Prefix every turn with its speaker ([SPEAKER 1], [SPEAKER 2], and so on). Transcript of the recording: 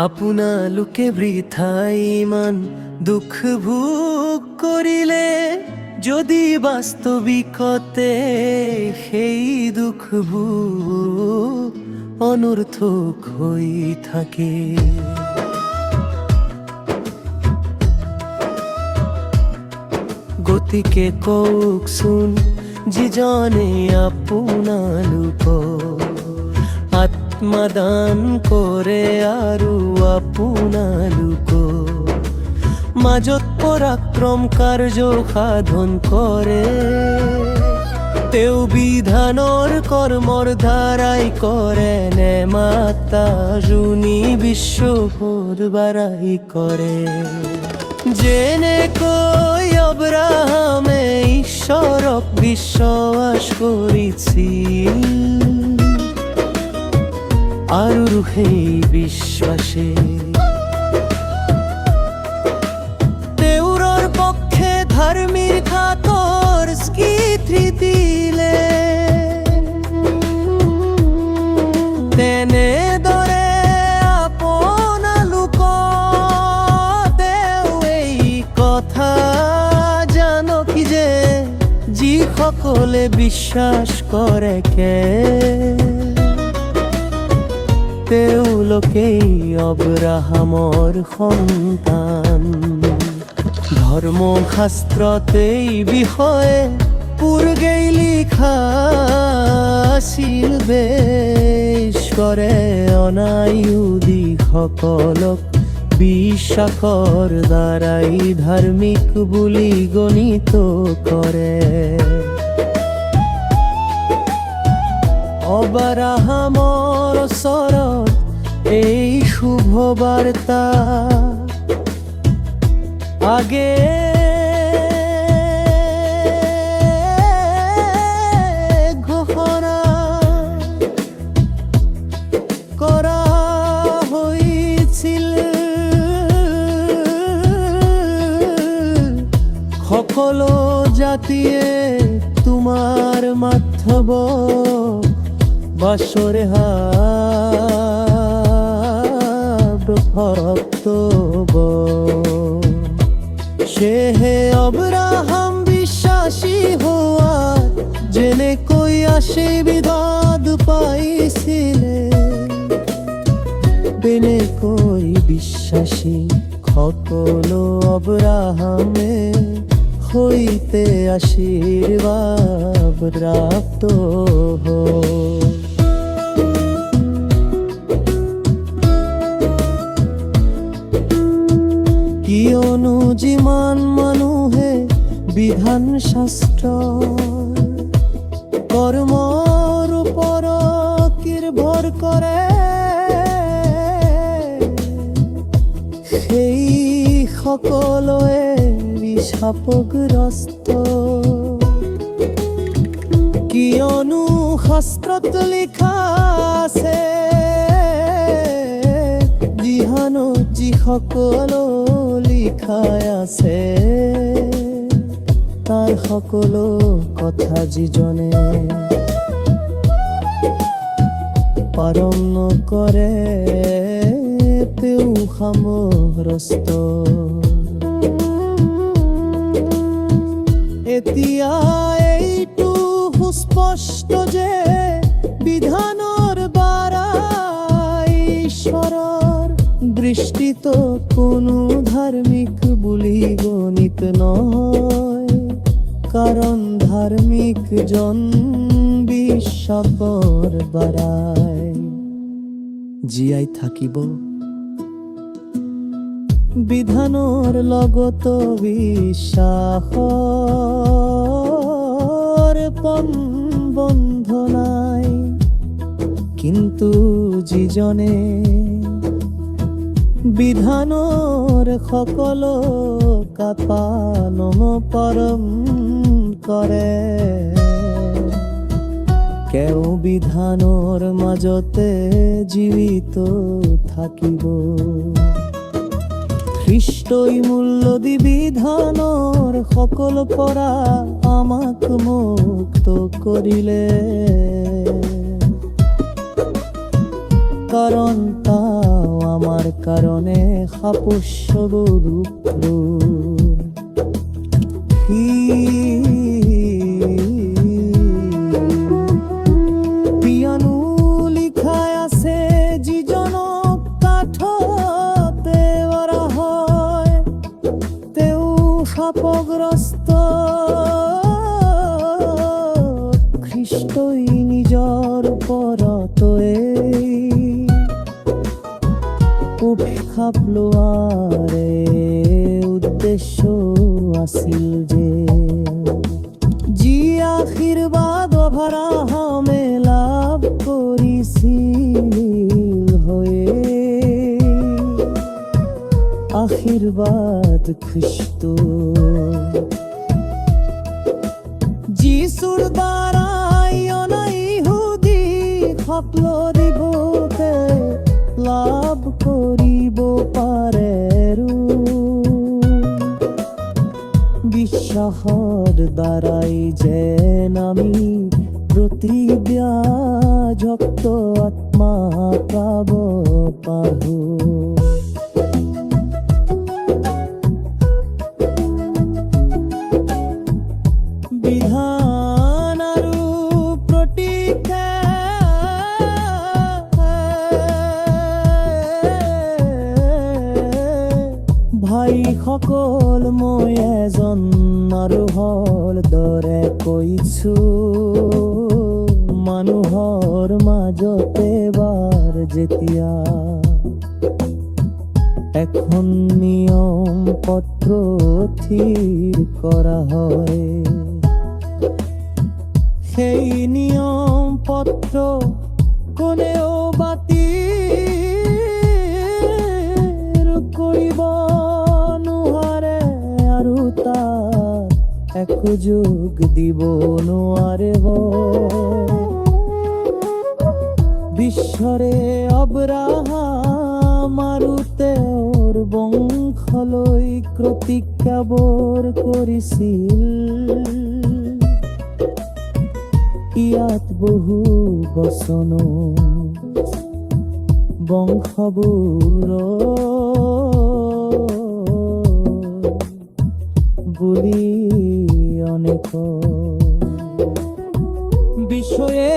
[SPEAKER 1] আপোনালোকে বৃথাই ইমান দুখ ভোগ কৰিলে, যদি বাস্তৱিকতে সেই দুখবোৰ অনৰ্থক হৈ থাকে। গতিকে কওকচোন যিজনে আপোনালোকক আত্মদান কৰে আৰু আপোনালোকৰ মাজত পৰাক্ৰম কাৰ্য সাধন কৰে, তেওঁ বিধানৰ কৰ্মৰ দ্বাৰাই কৰে নে মাতা জুনি বিশ্বভৰ বাৰাই কৰে। যেনেকৈ অব্ৰাহামে ঈশ্বৰক বিশ্বাস কৰিছিল আৰু সেই বিশ্বাসে তেওঁৰ পক্ষে ধাৰ্মিকতাৰ স্বীকৃতি দিলে, তেনেদৰে আপোনালোকক তেওঁ এই কথা জানক যে যিসকলে বিশ্বাস কৰে তেওঁলোকেই অব্ৰাহামৰ সন্তান। ধৰ্মশাস্ত্ৰত এই বিষয়ে পূৰ্বেই লিখা আছিল, ঈশ্বৰে অনাইহুদীসকলক বিশ্বাসৰ দ্বাৰাই ধাৰ্মিক বুলি গণিত কৰে। অব্ৰাহামৰ ওচৰত এই শুভ বাৰ্তা আগে ঘোষণা কৰা হৈছিল। সকলো জাতিয়ে তোমাৰ মাধ্যম বাসরে ভক্ত সেহে অব্রাহাম বিশ্বাসী হওয়ার যেনেকৈ আশীৰ্বাদ পাইছিলে, বেনেকৈ বিশ্বাসী সকলো অব্ৰাহামে হইতে আশীৰ্বাদ প্ৰাপ্ত হ'ল। কিয়নো যিমান মানুহে বিধান শাস্ত্ৰ কৰ্মৰ ওপৰত নিৰ্ভৰ কৰে, সেই সকলোৱে শাপগ্ৰস্ত। কিয়নো শাস্ত্ৰত লিখা আছে, যিহানত যিসকলো লিখা আছে, তাৰ সকলো কথা যিজনে পালন নকৰে তেওঁ শাপগ্ৰস্ত। এতিয়া এইটো সুস্পষ্ট যে বিধানৰ দ্বাৰা ঈশ্বৰৰ দৃষ্টিত কোনো ধাৰ্মিক বুলি গণিত নহয়, কাৰণ ধাৰ্মিক জন বিশ্বাসৰ দ্বাৰাই জীয়াই থাকিব। বিধানৰ লগত বিশ্বাসৰ বন্ধ নাই, কিন্তু যিজনে বিধানৰ সকলো পালন কৰে, কেও বিধানৰ মাজতে জীৱিত থাকিব। খ্ৰীষ্টই মূল্য দি বিধানৰ সকলো পৰা আমাক মুক্ত কৰিলে, কাৰণ তাও আমার কারণে সাপস্যবোৰ পিয়ানো লিখাই আছে যিজনক কাঠতে অৰা হয়, তেওঁ শাপগ্ৰস্ত খ্ৰীষ্টই নিজৰ ওপৰতে অভিশাপ লোৱাৰে উদ্দেশ্য আছিল যে, যি আশীৰ্বাদ অভাৰাহামে লাভ কৰিছিল হয়ে আশীৰ্বাদ খ্ৰীষ্ট যিচুৰ দ্বাৰাই অনা ইহুদী সকল দিবতে লাভ কৰিব পাৰে। বিশ্বাসৰ দ্বাৰাই যেন আমি প্ৰতিব্যাযক্ত আত্মা পাব পাৰোঁ। বিধান আৰু প্ৰতীক্ষা ভাই সকল মই এজন আৰু হল দৰে কৈছো, মানুহৰ মাজতে বাৰ যেতিয়া এখন নিয়ম পত্ৰ থিৰ কৰা হয়, সেই নিয়ম পত্ৰ কোনেও বাতিল কৰিব নোৱাৰে আৰু তাত একো যোগ দিব নোৱাৰে। বিশ্বৰে অব্ৰাহাম আৰু তেওঁৰ বংশলৈ প্ৰতিজ্ঞাবোৰ কৰিছিল। ইয়াত বহু বচন বংশবোৰ বুলি অনেক বিষয়ে